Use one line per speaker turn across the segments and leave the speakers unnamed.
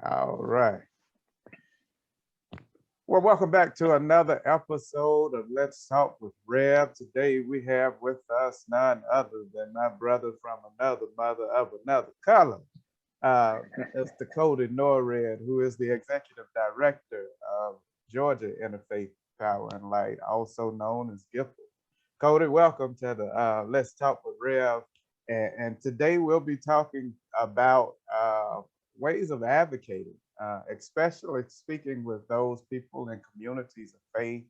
All right. Well, welcome back to another episode of Let's Talk with Rev. Today we have with us none other than my brother from another mother of another color. It's the Codi Norred, who is the executive director of Georgia Interfaith Power and Light, also known as GIFL. Codi, welcome to the Let's Talk with Rev. And today we'll be talking about ways of advocating, especially speaking with those people in communities of faith,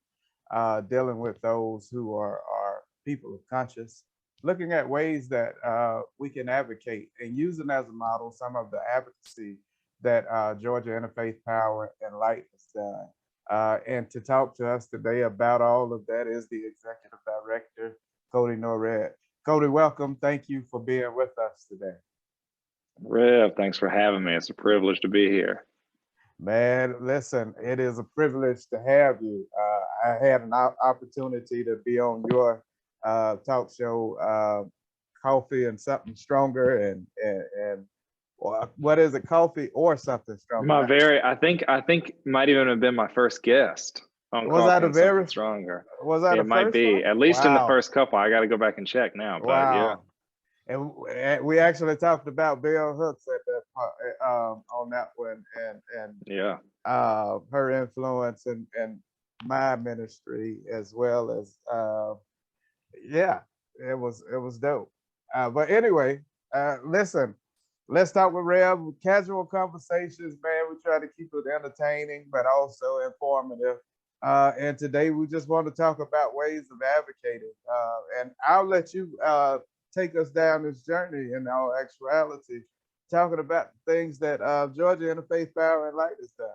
dealing with those who are people of conscience, looking at ways that we can advocate and using as a model some of the advocacy that Georgia Interfaith Power and Light has done. And to talk to us today about all of that is the executive director, Codi Norred. Codi, welcome. Thank you for being with us today.
Rev, thanks for having me. It's a privilege to be here.
Man, listen, it is a privilege to have you. I had an opportunity to be on your talk show, Coffee and Something Stronger, and what is it, Coffee or Something Stronger?
I think might even have been my first guest on
Was
Coffee
that a
and Something
very
Stronger.
Was that
It
a
might
first
be
one?
at least in the
Wow.
first couple. I got to go back and check now, but yeah.
Wow. And we actually talked about Bell Hooks at that on that one, and
Yeah.
her influence and my ministry, as well as yeah, it was dope. But anyway, listen, let's talk with Rev. Casual conversations, man. We try to keep it entertaining but also informative. And today we just want to talk about ways of advocating. And I'll let you take us down this journey in all actuality, talking about the things that Georgia Interfaith Power and Light has done.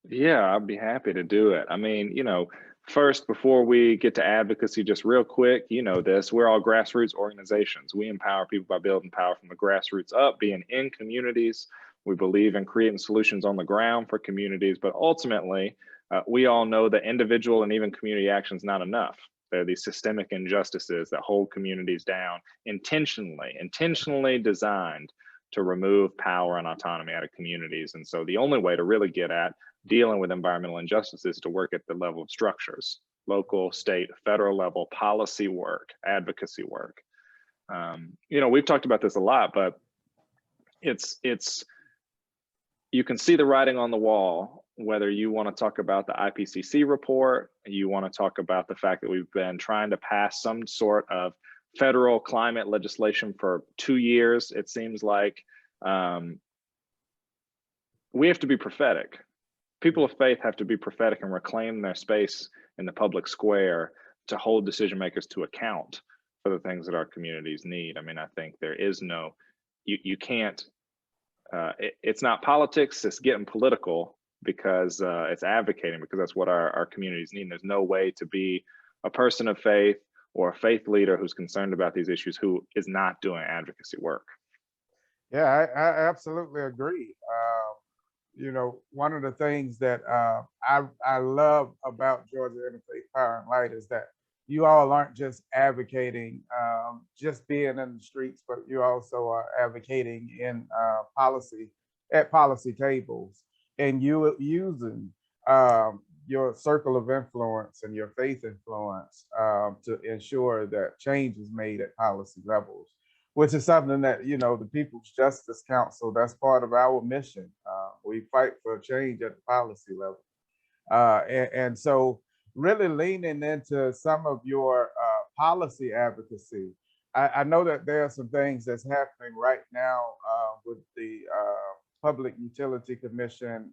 Yeah, I'd be happy to do it. I mean, first, before we get to advocacy, just real quick, this, we're all grassroots organizations. We empower people by building power from the grassroots up, being in communities. We believe in creating solutions on the ground for communities, but ultimately, we all know that individual and even community action is not enough. There are these systemic injustices that hold communities down, intentionally designed to remove power and autonomy out of communities. And so the only way to really get at dealing with environmental injustices is to work at the level of structures, local, state, federal level, policy work, advocacy work. We've talked about this a lot, but you can see the writing on the wall, whether you want to talk about the IPCC report, you want to talk about the fact that we've been trying to pass some sort of federal climate legislation for 2 years. It seems like we have to be prophetic. People of faith have to be prophetic and reclaim their space in the public square to hold decision makers to account for the things that our communities need. I mean, I think there is no, you can't, it's not politics, it's getting political because it's advocating, because that's what our communities need. And there's no way to be a person of faith or a faith leader who's concerned about these issues who is not doing advocacy work.
Yeah, I absolutely agree. One of the things that I love about Georgia Interfaith Power and Light is that you all aren't just advocating, just being in the streets, but you also are advocating in policy, at policy tables, and you using your circle of influence and your faith influence to ensure that change is made at policy levels, which is something that, the People's Justice Council, that's part of our mission. We fight for change at the policy level. And so really leaning into some of your policy advocacy, I know that there are some things that's happening right now with the Public Utility Commission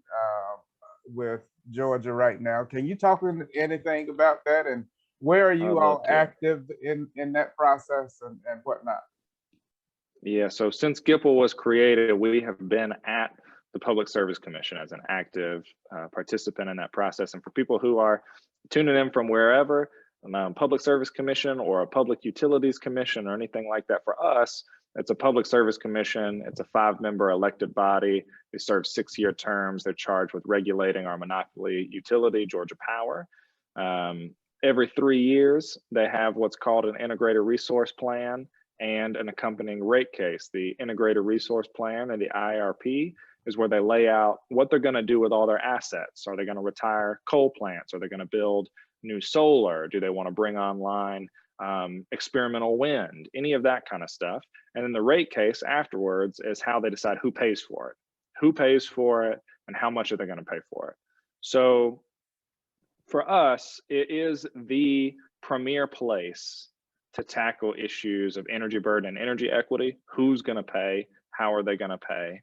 with Georgia right now. Can you talk anything about that, and where are you all active in that process and whatnot?
Yeah, so since GIPL was created, we have been at the Public Service Commission as an active participant in that process. And for people who are tuning in from wherever, Public Service Commission or a Public Utilities Commission or anything like that, for us, it's a Public Service Commission. It's a 5-member elected body. They serve 6-year terms. They're charged with regulating our monopoly utility, Georgia Power. Every 3 years, they have what's called an integrated resource plan. and an accompanying rate case. The Integrated Resource Plan, or the IRP, is where they lay out what they're going to do with all their assets. Are they going to retire coal plants? Are they going to build new solar? Do they want to bring online experimental wind? Any of that kind of stuff. And then the rate case afterwards is how they decide who pays for it. Who pays for it and how much are they going to pay for it? So for us, it is the premier place to tackle issues of energy burden and energy equity. Who's going to pay? How are they going to pay?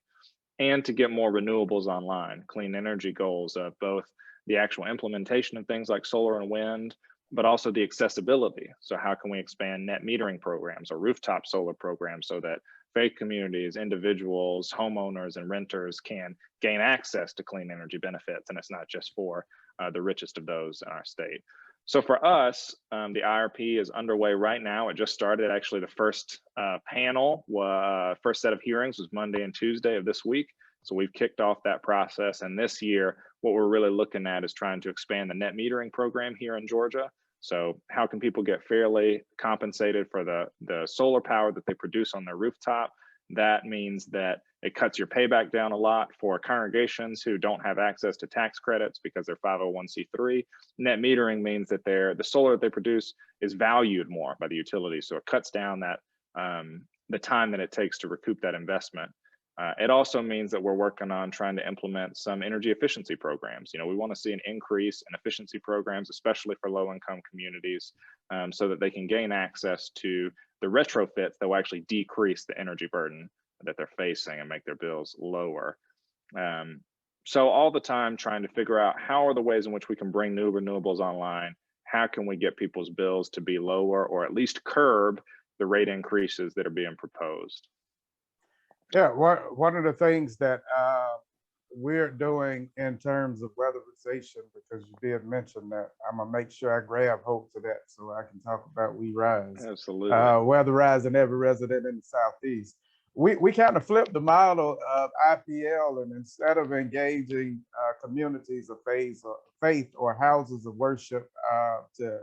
And to get more renewables online, clean energy goals of both the actual implementation of things like solar and wind, but also the accessibility. So how can we expand net metering programs or rooftop solar programs so that faith communities, individuals, homeowners, and renters can gain access to clean energy benefits, and it's not just for the richest of those in our state. So for us, the IRP is underway right now. It just started. Actually, the first panel, first set of hearings was Monday and Tuesday of this week. So we've kicked off that process. And this year, what we're really looking at is trying to expand the net metering program here in Georgia. So how can people get fairly compensated for the solar power that they produce on their rooftop? That means that it cuts your payback down a lot for congregations who don't have access to tax credits because they're 501c3. Net metering means that the solar that they produce is valued more by the utility. So it cuts down that the time that it takes to recoup that investment. It also means that we're working on trying to implement some energy efficiency programs. You know, we want to see an increase in efficiency programs, especially for low-income communities, so that they can gain access to the retrofits that will actually decrease the energy burden that they're facing and make their bills lower. So all the time trying to figure out how are the ways in which we can bring new renewables online, how can we get people's bills to be lower or at least curb the rate increases that are being proposed.
Yeah, one of the things that we're doing in terms of weatherization, because you did mention that, I'm gonna make sure I grab hold to that so I can talk about We Rise.
Absolutely.
Weatherizing every resident in the Southeast. We kind of flipped the model of IPL, and instead of engaging communities of faith or houses of worship to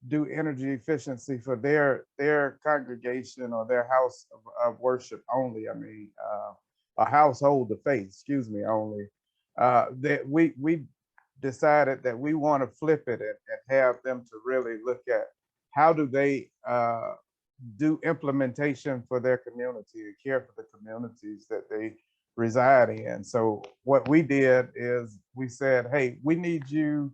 do energy efficiency for their congregation or their house of worship only. I mean, a household of faith, excuse me, only. That we decided that we want to flip it and have them to really look at how do they do implementation for their community and care for the communities that they reside in. So what we did is we said, hey, we need you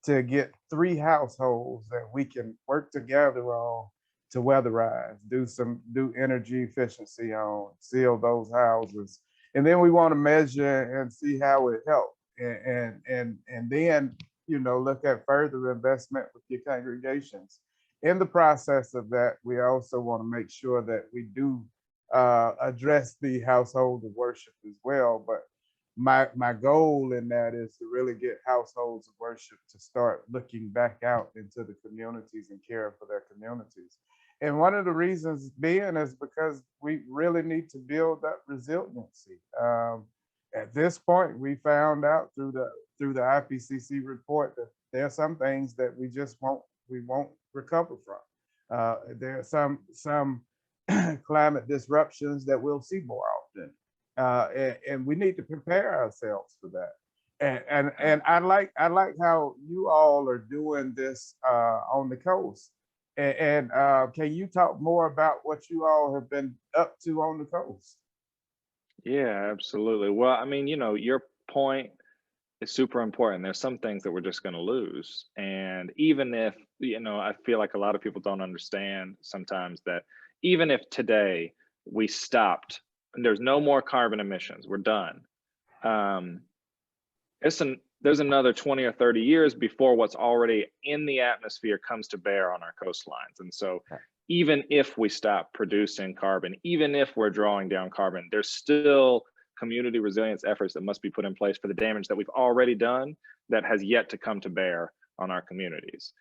to get 3 households that we can work together on to weatherize, do energy efficiency on, seal those houses. And then we want to measure and see how it helps. And then, you know, look at further investment with your congregations. In the process of that, we also want to make sure that we do address the household of worship as well. But my goal in that is to really get households of worship to start looking back out into the communities and caring for their communities. And one of the reasons being is because we really need to build that resiliency. At this point, we found out through the IPCC report that there are some things that we won't recover from. There are some climate disruptions that we'll see more often. And we need to prepare ourselves for that. And I like how you all are doing this on the coast. And can you talk more about what you all have been up to on the coast?
Yeah, absolutely. Well, I mean, you know, your point is super important. There's some things that we're just going to lose. And even if, you know, I feel like a lot of people don't understand sometimes that even if today we stopped and there's no more carbon emissions, we're done. There's another 20 or 30 years before what's already in the atmosphere comes to bear on our coastlines. And so even if we stop producing carbon, even if we're drawing down carbon, there's still community resilience efforts that must be put in place for the damage that we've already done that has yet to come to bear on our communities.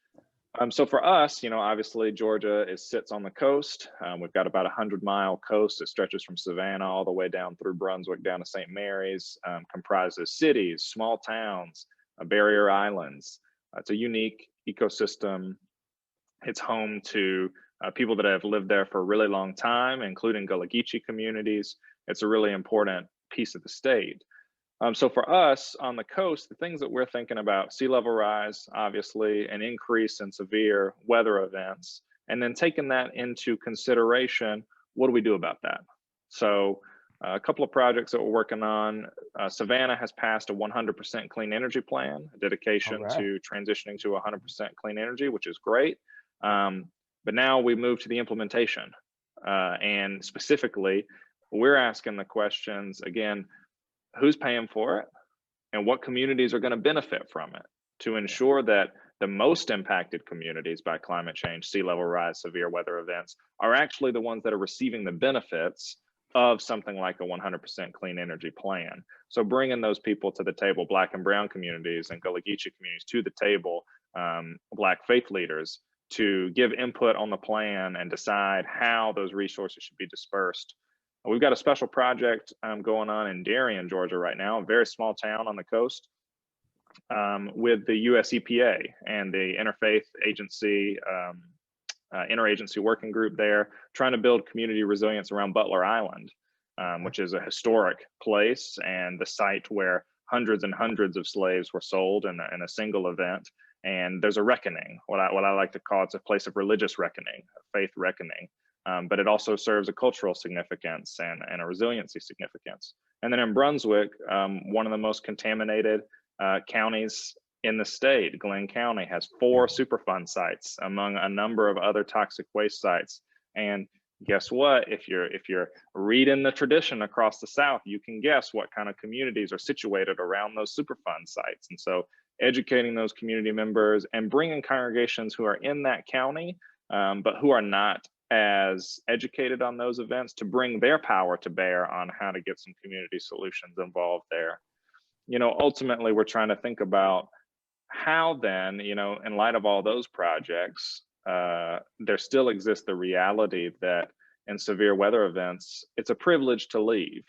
So for us, you know, obviously Georgia sits on the coast. We've got about 100-mile coast that stretches from Savannah all the way down through Brunswick down to St. Mary's, comprises cities, small towns, barrier islands. It's a unique ecosystem It's home to people that have lived there for a really long time, including Gullah Geechee communities. It's a really important piece of the state. So for us on the coast, the things that we're thinking about: sea level rise, obviously, an increase in severe weather events, and then taking that into consideration, what do we do about that? So a couple of projects that we're working on. Savannah has passed a 100% clean energy plan, a dedication to transitioning to 100% clean energy, which is great. But now we move to the implementation. And specifically, we're asking the questions again: who's paying for it, and what communities are going to benefit from it, to ensure that the most impacted communities by climate change, sea level rise, severe weather events, are actually the ones that are receiving the benefits of something like a 100% clean energy plan. So bringing those people to the table, Black and Brown communities and Gullah Geechee communities to the table, Black faith leaders, to give input on the plan and decide how those resources should be dispersed. We've got a special project going on in Darien, Georgia right now, a very small town on the coast, with the US EPA and the Interfaith Agency, interagency working group there, trying to build community resilience around Butler Island, which is a historic place and the site where hundreds and hundreds of slaves were sold in a single event. And there's a reckoning, what I like to call, it's a place of religious reckoning, a faith reckoning. But it also serves a cultural significance and a resiliency significance. And then in Brunswick, one of the most contaminated counties in the state, Glenn County, has 4 Superfund sites among a number of other toxic waste sites. And guess what? If you're reading the tradition across the South, you can guess what kind of communities are situated around those Superfund sites. And so educating those community members and bringing congregations who are in that county, but who are not as educated on those events, to bring their power to bear on how to get some community solutions involved there. Ultimately, we're trying to think about how then, in light of all those projects, there still exists the reality that in severe weather events, it's a privilege to leave.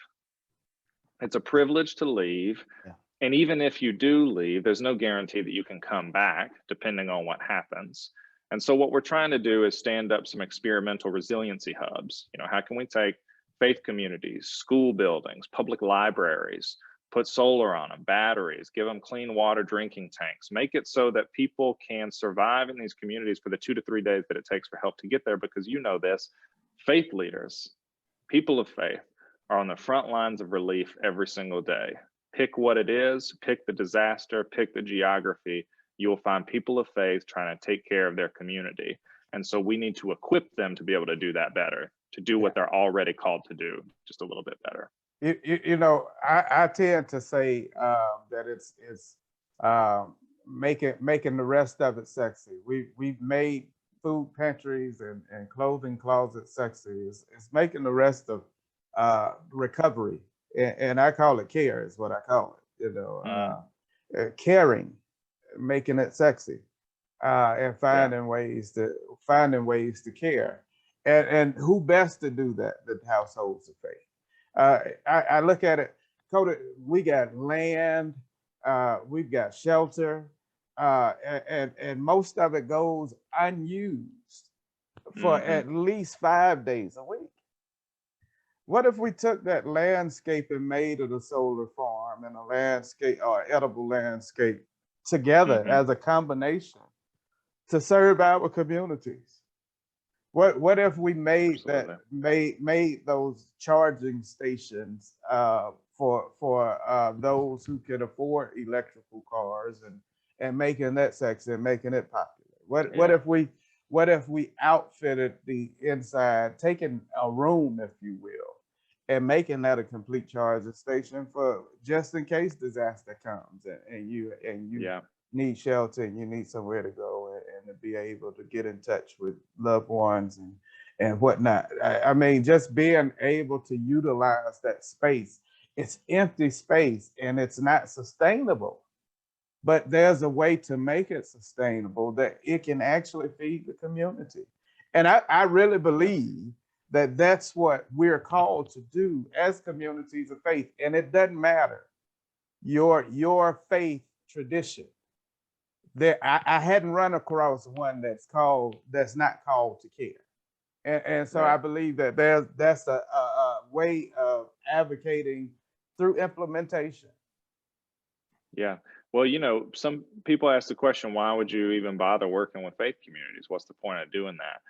It's a privilege to leave. Yeah. And even if you do leave, there's no guarantee that you can come back, depending on what happens. And so what we're trying to do is stand up some experimental resiliency hubs. How can we take faith communities, school buildings, public libraries, put solar on them, batteries, give them clean water drinking tanks, make it so that people can survive in these communities for the 2 to 3 days that it takes for help to get there. Because this, faith leaders, people of faith, are on the front lines of relief every single day. Pick what it is, pick the disaster, pick the geography. You will find people of faith trying to take care of their community. And so we need to equip them to be able to do that better, to do what they're already called to do, just a little bit better.
I tend to say that it's making the rest of it sexy. We've made food pantries and clothing closets sexy. It's making the rest of recovery, and I call it care, is what I call it. Caring, making it sexy, and finding ways to care. And who best to do that than households of faith? I look at it, Codi, we got land, we've got shelter, and most of it goes unused for at least 5 days a week. What if we took that landscape and made it a solar farm and a landscape or edible landscape together as a combination to serve our communities? What if we made made those charging stations for those who can afford electrical cars, and making that sexy and making it popular? What if we outfitted the inside, taking a room, if you will, and making that a complete charging station for just in case disaster comes and you need shelter and you need somewhere to go and to be able to get in touch with loved ones and whatnot. I mean, just being able to utilize that space. It's empty space and it's not sustainable, but there's a way to make it sustainable that it can actually feed the community. And I really believe that that's what we're called to do as communities of faith. And it doesn't matter your faith tradition. I hadn't run across one that's not called to care. And so I
Right.
believe that that's a way of advocating through implementation.
Yeah. Well, some people ask the question, why would you even bother working with faith communities? What's the point of doing that?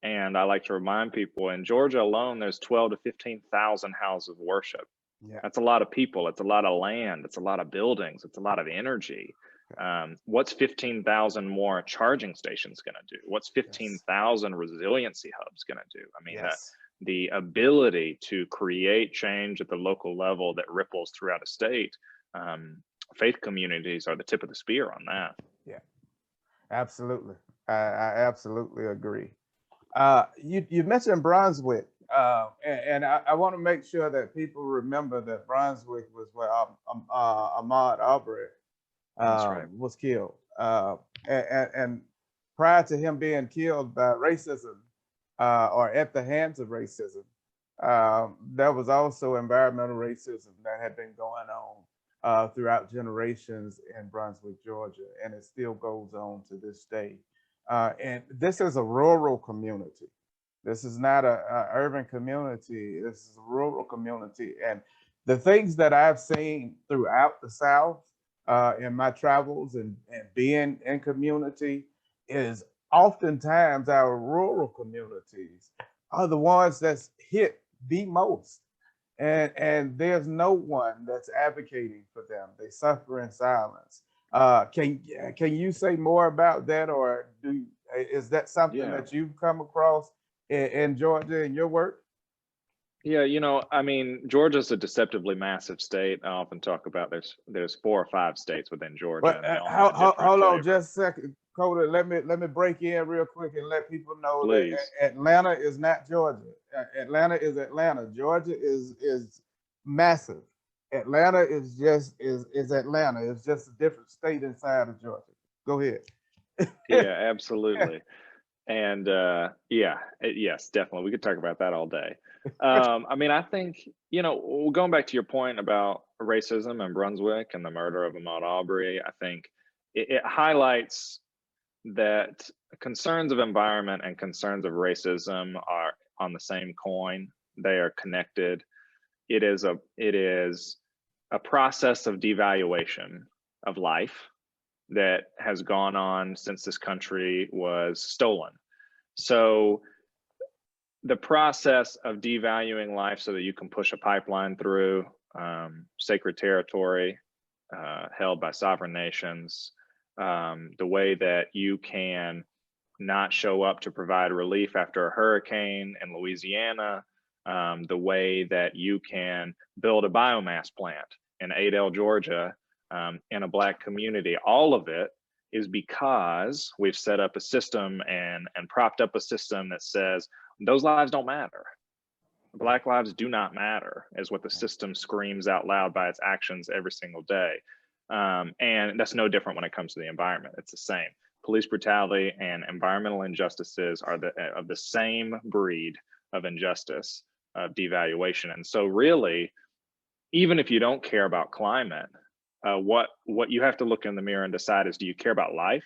And I like to remind people in Georgia alone, there's 12 to 15,000 houses of worship.
Yeah.
That's a lot of people. It's a lot of land. It's a lot of buildings. It's a lot of energy. What's 15,000 more charging stations going to do? What's
Yes.
15,000 resiliency hubs going to do? I mean,
Yes.
the ability to create change at the local level that ripples throughout a state, faith communities are the tip of the spear on that.
Yeah. Absolutely. I absolutely agree. You mentioned Brunswick, and I want to make sure that people remember that Brunswick was where Ahmaud Arbery
That's right.
was killed. And prior to him being killed by racism or at the hands of racism, there was also environmental racism that had been going on throughout generations in Brunswick, Georgia, and it still goes on to this day. And this is a rural community. This is not a urban community. This is a rural community. And the things that I've seen throughout the South in my travels and being in community is oftentimes our rural communities are the ones that's hit the most. And there's no one that's advocating for them. They suffer in silence. Can you say more about that, or is that something
Yeah.
that you've come across in Georgia in your work?
Yeah, I mean, Georgia's a deceptively massive state. I often talk about there's 4 or 5 states within Georgia,
But
and they all have a different
hold on
flavor.
just a second, Cody. Let me break in real quick and let people know that
Please.
Atlanta is not Georgia. Atlanta is Atlanta. Georgia is massive. Atlanta is Atlanta. It's just a different state inside of Georgia. Go ahead.
Yeah, absolutely. And yeah, yes, definitely. We could talk about that all day. I mean, I think, going back to your point about racism in Brunswick and the murder of Ahmaud Arbery, I think it highlights that concerns of environment and concerns of racism are on the same coin. They are connected. It is a process of devaluation of life that has gone on since this country was stolen. So the process of devaluing life so that you can push a pipeline through sacred territory held by sovereign nations, the way that you can not show up to provide relief after a hurricane in Louisiana, the way that you can build a biomass plant in Adel, Georgia, in a Black community. All of it is because we've set up a system and propped up a system that says those lives don't matter. Black lives do not matter, is what the system screams out loud by its actions every single day. And that's no different when it comes to the environment. It's the same. Police brutality and environmental injustices are of the same breed of injustice, of devaluation. And so really, even if you don't care about climate, what you have to look in the mirror and decide is, do you care about life?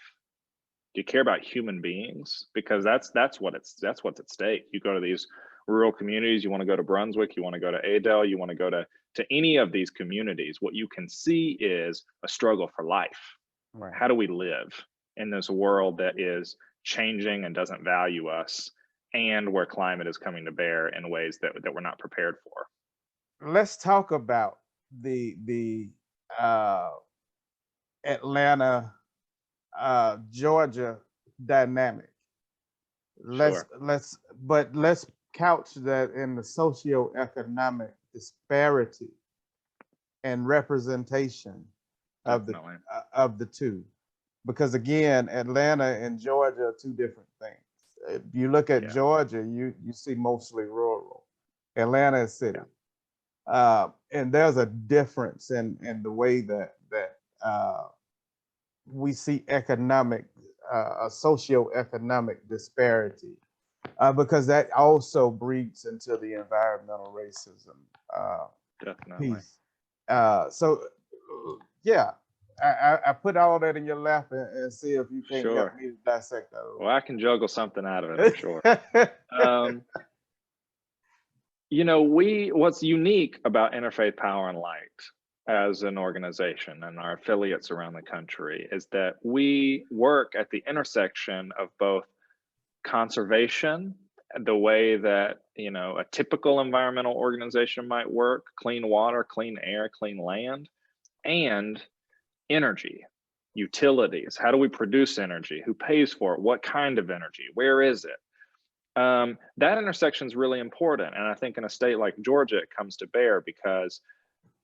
Do you care about human beings? Because that's what's at stake. You go to these rural communities, you want to go to Brunswick, you want to go to Adel, you want to go to any of these communities, what you can see is a struggle for life.
Right.
How do we live in this world that is changing and doesn't value us, and where climate is coming to bear in ways that we're not prepared for?
Let's talk about the uh, Atlanta Georgia dynamic.
Sure.
Let's couch that in the socioeconomic disparity and representation
Definitely.
of the two, because again, Atlanta and Georgia are two different things. If you look at
Yeah.
Georgia, you see mostly rural. Atlanta is city. And there's a difference in the way that we see economic, socioeconomic disparity, because that also breeds into the environmental racism
Definitely.
piece. So, yeah, I put all that in your lap and see if you can't help
Sure.
me to dissect that a
Well, I can juggle something out of it, I'm sure.
little.
Um, what's unique about Interfaith Power and Light as an organization and our affiliates around the country is that we work at the intersection of both conservation, the way that a typical environmental organization might work, clean water, clean air, clean land, and energy, utilities. How do we produce energy? Who pays for it? What kind of energy? Where is it? That intersection is really important. And I think in a state like Georgia, it comes to bear because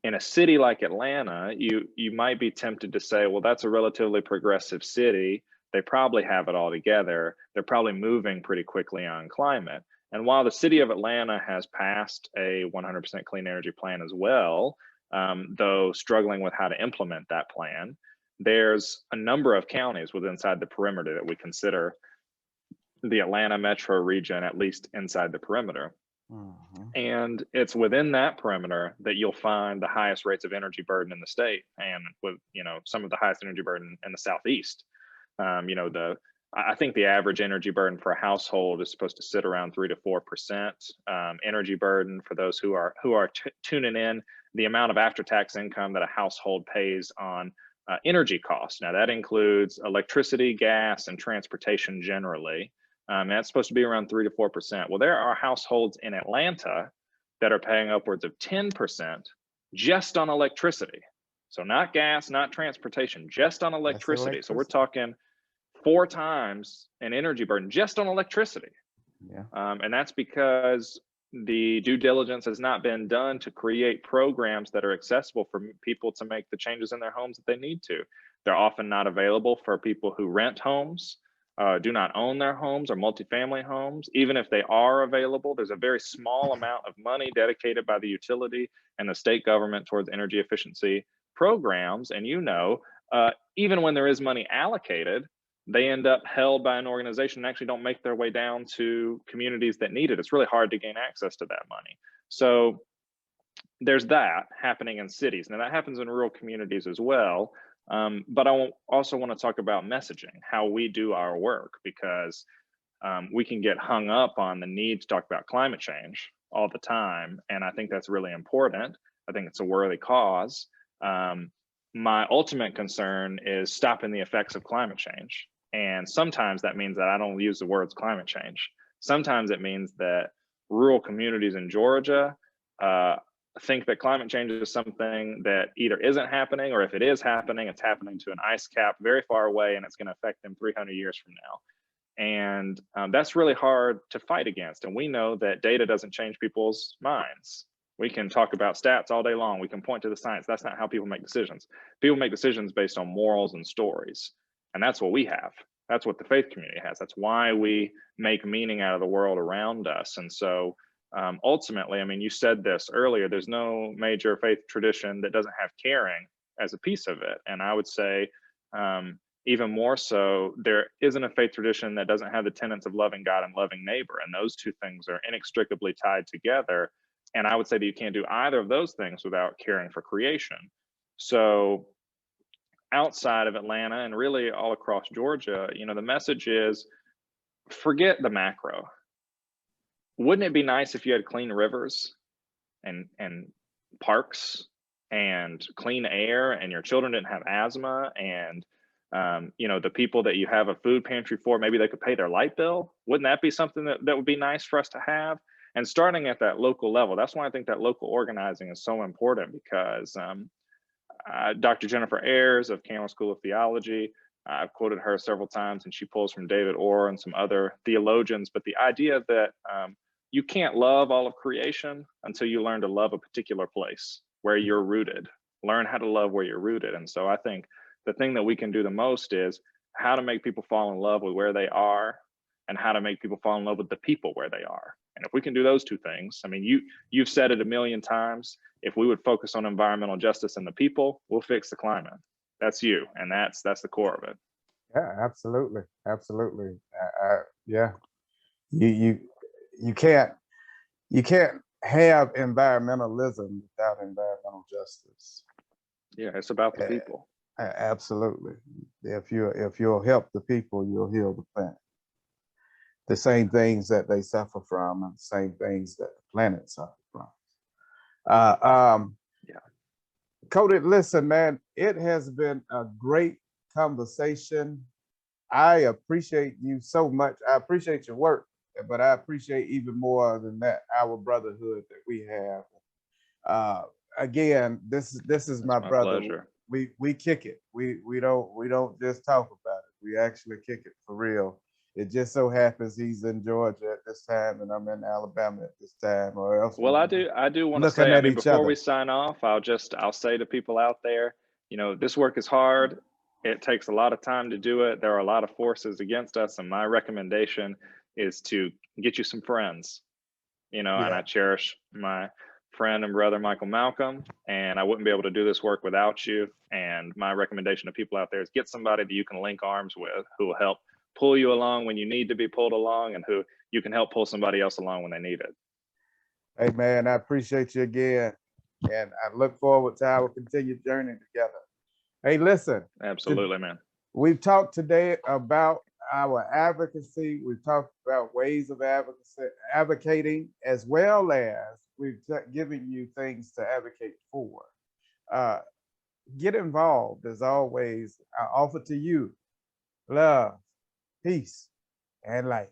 in a city like Atlanta, you might be tempted to say, well, that's a relatively progressive city. They probably have it all together. They're probably moving pretty quickly on climate. And while the city of Atlanta has passed a 100% clean energy plan as well, though struggling with how to implement that plan, there's a number of counties within inside the perimeter that we consider the Atlanta metro region, at least inside the perimeter. And it's within that perimeter that you'll find the highest rates of energy burden in the state, and with some of the highest energy burden in the Southeast. I think the average energy burden for a household is supposed to sit around 3 to 4%. Energy burden, for those who are tuning in, the amount of after-tax income that a household pays on energy costs. Now that includes electricity, gas, and transportation generally. That's supposed to be around 3 to 4%. Well, there are households in Atlanta that are paying upwards of 10% just on electricity. So not gas, not transportation, just on electricity. So we're talking 4 times an energy burden just on electricity.
Yeah.
And that's because the due diligence has not been done to create programs that are accessible for people to make the changes in their homes that they need to. They're often not available for people who rent homes, do not own their homes or multifamily homes. Even if they are available, there's a very small amount of money dedicated by the utility and the state government towards energy efficiency programs. And even when there is money allocated, they end up held by an organization and actually don't make their way down to communities that need it. It's really hard to gain access to that money. So there's that happening in cities. Now that happens in rural communities as well. But I also want to talk about messaging, how we do our work, because we can get hung up on the need to talk about climate change all the time. And I think that's really important. I think it's a worthy cause. My ultimate concern is stopping the effects of climate change. And sometimes that means that I don't use the words climate change. Sometimes it means that rural communities in Georgia think that climate change is something that either isn't happening, or if it is happening, it's happening to an ice cap very far away and it's going to affect them 300 years from now. And that's really hard to fight against. And we know that data doesn't change people's minds. We can talk about stats all day long. We can point to the science. That's not how people make decisions. People make decisions based on morals and stories. And that's what we have. That's what the faith community has. That's why we make meaning out of the world around us. And so ultimately, I mean, you said this earlier, there's no major faith tradition that doesn't have caring as a piece of it. And I would say even more so, there isn't a faith tradition that doesn't have the tenets of loving God and loving neighbor. And those two things are inextricably tied together. And I would say that you can't do either of those things without caring for creation. So outside of Atlanta and really all across Georgia, the message is forget the macro. Wouldn't it be nice if you had clean rivers and parks and clean air, and your children didn't have asthma, and the people that you have a food pantry for, maybe they could pay their light bill? Wouldn't that be something that would be nice for us to have? And starting at that local level, that's why I think that local organizing is so important, because Dr. Jennifer Ayers of Campbell School of Theology, I've quoted her several times, and she pulls from David Orr and some other theologians, but the idea that you can't love all of creation until you learn to love a particular place where you're rooted. Learn how to love where you're rooted. And so I think the thing that we can do the most is how to make people fall in love with where they are, and how to make people fall in love with the people where they are. And if we can do those two things, I mean, you've said it a million times, if we would focus on environmental justice and the people, we'll fix the climate. That's you, and that's the core of it.
Yeah, absolutely, absolutely. Yeah, you can't have environmentalism without environmental justice.
Yeah, it's about the people.
Absolutely. If you'll help the people, you'll heal the planet. The same things that they suffer from, and the same things that the planet suffers from. Uh, um,
Yeah.
Cody, listen, man, it has been a great conversation. I appreciate you so much. I appreciate your work, but I appreciate even more than that our brotherhood that we have. Uh, Again, this is
That's
my
my
brother.
pleasure.
We kick it. We don't just talk about it. We actually kick it for real. It just so happens he's in Georgia at this time and I'm in Alabama at this time, or else
Well,
we'd be
I do want to
looking
say, I
at
mean,
each
before we
other.
sign off, I'll say to people out there, you know, this work is hard. It takes a lot of time to do it. There are a lot of forces against us, and my recommendation is to get you some friends, you know, and I
Yeah.
cherish my friend and brother Michael Malcolm, and I wouldn't be able to do this work without you. And my recommendation to people out there is get somebody that you can link arms with, who will help pull you along when you need to be pulled along, and who you can help pull somebody else along when they need it.
Hey man, I appreciate you again. And I look forward to our continued journey together. Hey, listen,
Absolutely, man.
we've talked today about our advocacy. We've talked about ways of advocacy, advocating, as well as we've given you things to advocate for. Uh, get involved. As always, I offer to you love, peace, and light.